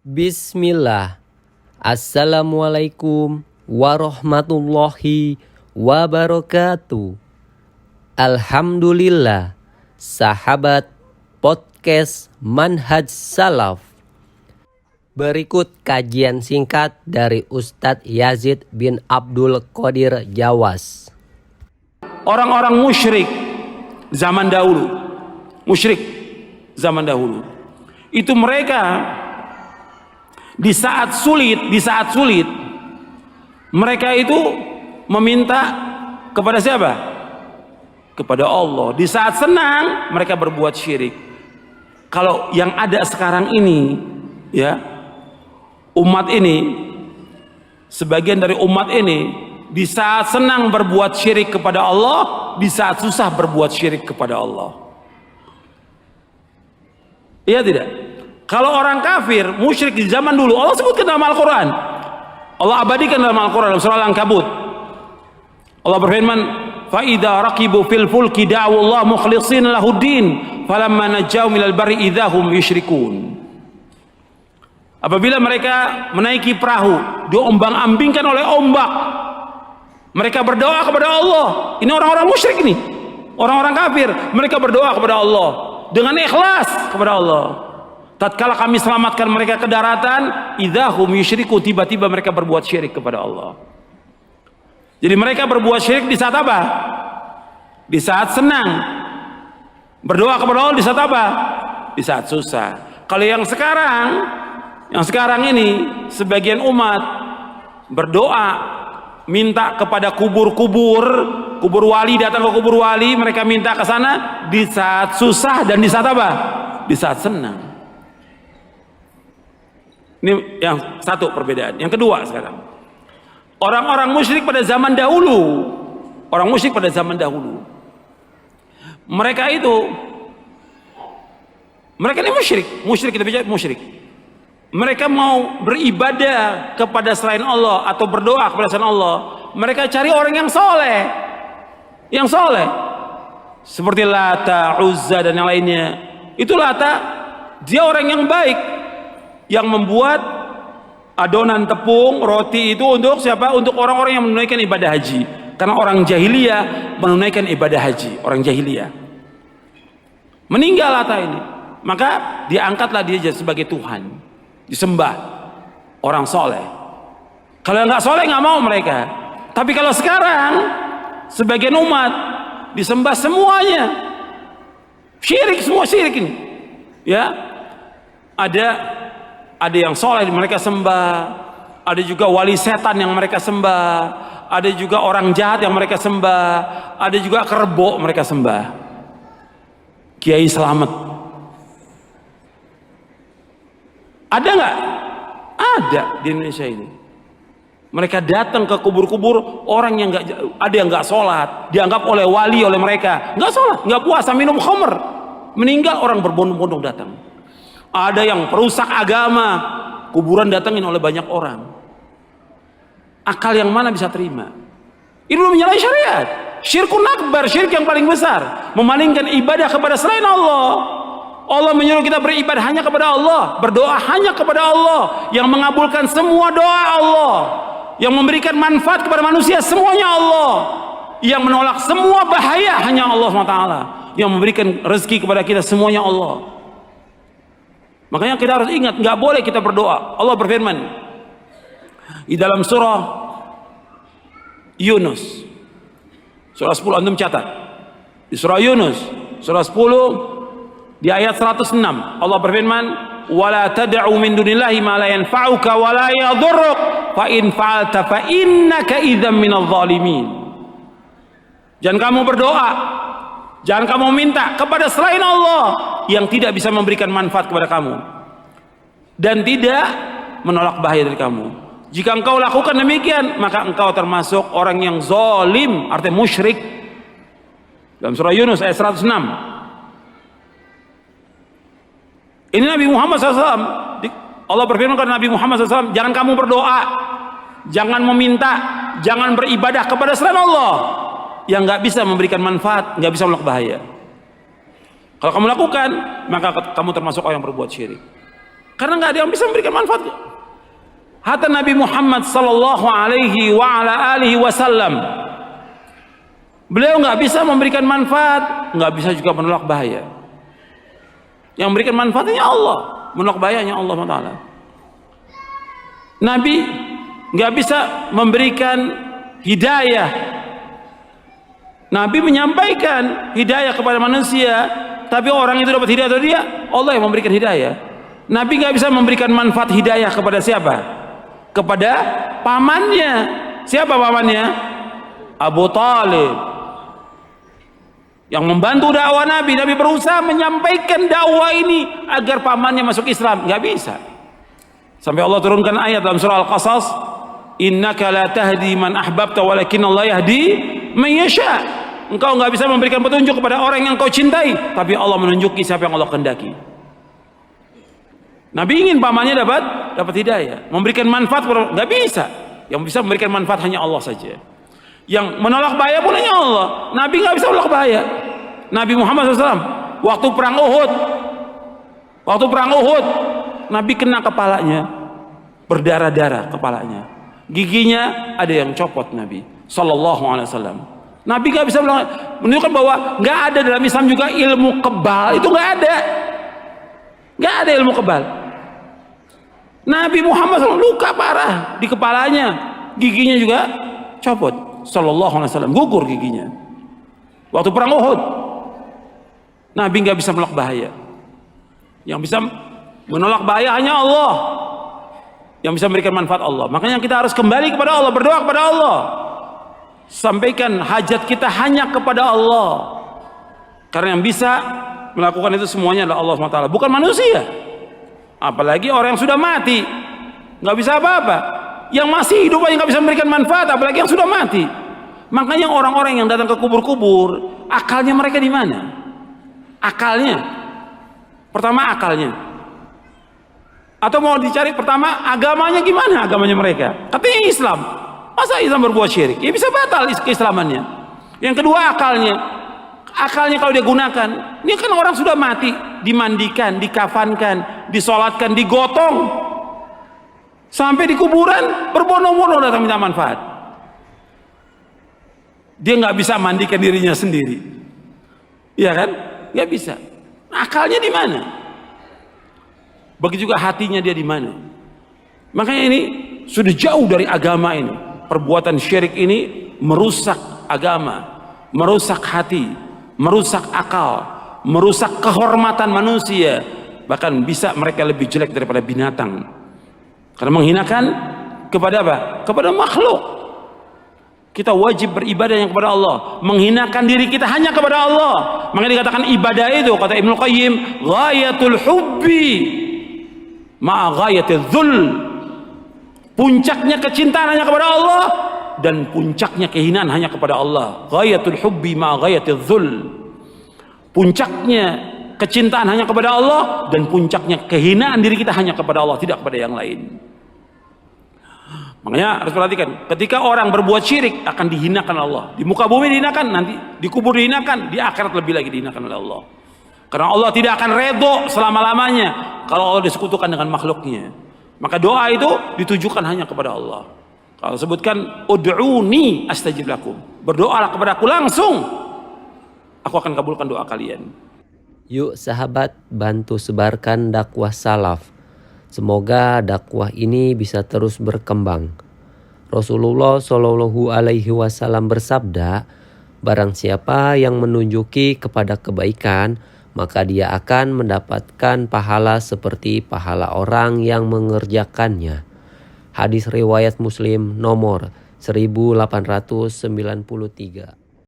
Bismillah. Assalamualaikum warahmatullahi wabarakatuh. Alhamdulillah, sahabat podcast Manhaj Salaf. Berikut kajian singkat dari Ustadz Yazid bin Abdul Qadir Jawas. Orang-orang musyrik zaman dahulu, itu mereka di saat sulit mereka itu meminta kepada siapa? Kepada Allah. Di saat senang mereka berbuat syirik. Kalau yang ada sekarang ini, ya, umat ini, sebagian dari umat ini di saat senang berbuat syirik kepada Allah, di saat susah berbuat syirik kepada Allah. Iya tidak? Kalau orang kafir, musyrik di zaman dulu, Allah sebutkan dalam Al-Quran. Allah abadikan dalam Al-Quran, dalam surah Al-Ankabut. Allah berfirman, فَإِذَا رَقِبُوا فِي الْفُلْكِ دَعَوُا اللَّهَ مُخْلِصِينَ لَهُ الدِّينَ فَلَمَّا نَجَّاهُمْ إِلَى الْبَرِّ إِذَا هُمْ يُشْرِكُونَ. Apabila mereka menaiki perahu, diombang-ambingkan oleh ombak, mereka berdoa kepada Allah. Ini orang-orang musyrik ini, orang-orang kafir. Mereka berdoa kepada Allah dengan ikhlas kepada Allah. Tatkala kami selamatkan mereka ke daratan, idzahum yusyriku, tiba-tiba mereka berbuat syirik kepada Allah. Jadi mereka berbuat syirik di saat apa? Di saat senang. Berdoa kepada Allah di saat apa? Di saat susah. Kalau yang sekarang ini sebagian umat berdoa minta kepada kubur wali, datang ke kubur wali, mereka minta ke sana di saat susah dan di saat apa? Di saat senang. Ini yang satu perbedaan. Yang kedua sekarang, orang-orang musyrik pada zaman dahulu, mereka ini musyrik kita bicara musyrik. Mereka mau beribadah kepada selain Allah atau berdoa kepada selain Allah, mereka cari orang yang soleh, seperti Lata, Uzza dan yang lainnya. Itu Lata, dia orang yang baik, yang membuat adonan tepung roti itu untuk siapa? Untuk orang-orang yang menunaikan ibadah haji. Karena orang jahiliyah menunaikan ibadah haji, orang jahiliyah. Meninggal Lata ini, maka diangkatlah dia sebagai Tuhan, disembah, orang soleh. Kalau nggak soleh nggak mau mereka. Tapi kalau sekarang sebagian umat disembah semuanya, syirik, semua syirik ini, ya. Ada yang soleh mereka sembah, ada juga wali setan yang mereka sembah, ada juga orang jahat yang mereka sembah, ada juga kerbau mereka sembah. Kiai Selamet, ada nggak? Ada di Indonesia ini. Mereka datang ke kubur-kubur orang yang nggak, ada yang nggak sholat, dianggap oleh wali oleh mereka nggak sholat, nggak puasa, minum khamr, meninggal orang berbondong-bondong datang. Ada yang perusak agama, kuburan datangin oleh banyak orang. Akal yang mana bisa terima? Ini belum menyalahi syariat. Syirkun akbar, syirik yang paling besar, memalingkan ibadah kepada selain Allah. Allah menyuruh kita beribadah hanya kepada Allah, berdoa hanya kepada Allah, yang mengabulkan semua doa Allah, yang memberikan manfaat kepada manusia semuanya Allah, yang menolak semua bahaya hanya Allah SWT, yang memberikan rezeki kepada kita semuanya Allah. Makanya kita harus ingat, nggak boleh kita berdoa. Allah berfirman di dalam surah Yunus, surah 10, antum catat. Di surah Yunus, surah 10, di ayat 106, Allah berfirman, "Wala tad'u min dunillahi ma la yanfa'uka wa la yadhurruk, fa in fa'alta fa innaka idzam minadh dhalimin." Jangan kamu berdoa, jangan kamu minta kepada selain Allah yang tidak bisa memberikan manfaat kepada kamu dan tidak menolak bahaya dari kamu. Jika engkau lakukan demikian, maka engkau termasuk orang yang zalim, artinya musyrik. Dalam surah Yunus ayat 106. Ini Nabi Muhammad SAW. Allah berfirman kepada Nabi Muhammad SAW, jangan kamu berdoa, jangan meminta, jangan beribadah kepada selain Allah yang nggak bisa memberikan manfaat, nggak bisa menolak bahaya. Kalau kamu lakukan, maka kamu termasuk orang yang berbuat syirik. Karena nggak ada yang bisa memberikan manfaat. Hatta Nabi Muhammad sallallahu alaihi wa ala alihi wasallam, beliau nggak bisa memberikan manfaat, nggak bisa juga menolak bahaya. Yang memberikan manfaatnya Allah, menolak bahayanya Allah Taala. Nabi nggak bisa memberikan hidayah. Nabi menyampaikan hidayah kepada manusia, tapi orang itu dapat hidayah atau dia? Allah yang memberikan hidayah. Nabi nggak bisa memberikan manfaat hidayah kepada siapa? Kepada pamannya. Siapa pamannya? Abu Talib, yang membantu dakwah Nabi. Nabi berusaha menyampaikan dakwah ini agar pamannya masuk Islam, nggak bisa. Sampai Allah turunkan ayat dalam surah Al-Qasas, innaka la tahdi man ahbabta walakin Allah yahdi man yasha. Engkau nggak bisa memberikan petunjuk kepada orang yang kau cintai, tapi Allah menunjuki siapa yang Allah kehendaki. Nabi ingin pamannya dapat hidayah, memberikan manfaat, nggak bisa. Yang bisa memberikan manfaat hanya Allah saja. Yang menolak bahaya pun hanya Allah. Nabi nggak bisa menolak bahaya. Nabi Muhammad SAW waktu perang Uhud, Nabi kena kepalanya, berdarah-darah kepalanya, giginya ada yang copot. Nabi Sallallahu Alaihi Wasallam, Nabi nggak bisa menunjukkan bahwa nggak ada dalam Islam juga ilmu kebal. Itu nggak ada ilmu kebal. Nabi Muhammad SAW luka parah di kepalanya, giginya juga copot. Sallallahu Alaihi Wasallam, gugur giginya waktu perang Uhud. Nabi nggak bisa menolak bahaya. Yang bisa menolak bahaya hanya Allah. Yang bisa memberikan manfaat Allah. Makanya kita harus kembali kepada Allah, berdoa kepada Allah, sampaikan hajat kita hanya kepada Allah. Karena yang bisa melakukan itu semuanya adalah Allah SWT, bukan manusia. Apalagi orang yang sudah mati, nggak bisa apa-apa. Yang masih hidup aja nggak bisa memberikan manfaat, apalagi yang sudah mati. Makanya orang-orang yang datang ke kubur-kubur, akalnya mereka di mana? Akalnya, pertama akalnya. Atau mau dicari pertama agamanya gimana? Agamanya mereka, katanya Islam. Masa Islam berbuat syirik? Ya bisa batal keislamannya. Yang kedua akalnya. Akalnya kalau dia gunakan, ini kan orang sudah mati, dimandikan, dikafankan, disolatkan, digotong, sampai di kuburan berbondong-bondong datang minta manfaat. Dia nggak bisa mandikan dirinya sendiri, iya kan? Nggak bisa. Akalnya di mana? Begitu juga hatinya dia di mana? Makanya ini sudah jauh dari agama ini. Perbuatan syirik ini merusak agama, merusak hati, merusak akal, merusak kehormatan manusia. Bahkan bisa mereka lebih jelek daripada binatang. Karena menghinakan kepada apa? Kepada makhluk. Kita wajib beribadah yang kepada Allah, menghinakan diri kita hanya kepada Allah. Makanya dikatakan ibadah itu, kata Ibnu Qayyim, ghayatul hubbi ma'a ghayatil dhul. Puncaknya kecintaan hanya kepada Allah dan puncaknya kehinaan hanya kepada Allah. Ghayatul hubbi ma'a ghayatil dhul. Puncaknya kecintaan hanya kepada Allah dan puncaknya kehinaan diri kita hanya kepada Allah, tidak kepada yang lain. Makanya harus perhatikan, ketika orang berbuat syirik akan dihinakan Allah. Di muka bumi dihinakan, nanti di kubur dihinakan, di akhirat lebih lagi dihinakan oleh Allah. Karena Allah tidak akan redho selama-lamanya kalau Allah disekutukan dengan makhluknya. Maka doa itu ditujukan hanya kepada Allah. Kalau sebutkan ud'uni astajib lakum, berdoalah kepada aku langsung, aku akan kabulkan doa kalian. Yuk sahabat, bantu sebarkan dakwah salaf. Semoga dakwah ini bisa terus berkembang. Rasulullah Shallallahu Alaihi Wasallam bersabda, barang siapa yang menunjuki kepada kebaikan, maka dia akan mendapatkan pahala seperti pahala orang yang mengerjakannya. Hadis riwayat Muslim nomor 1893.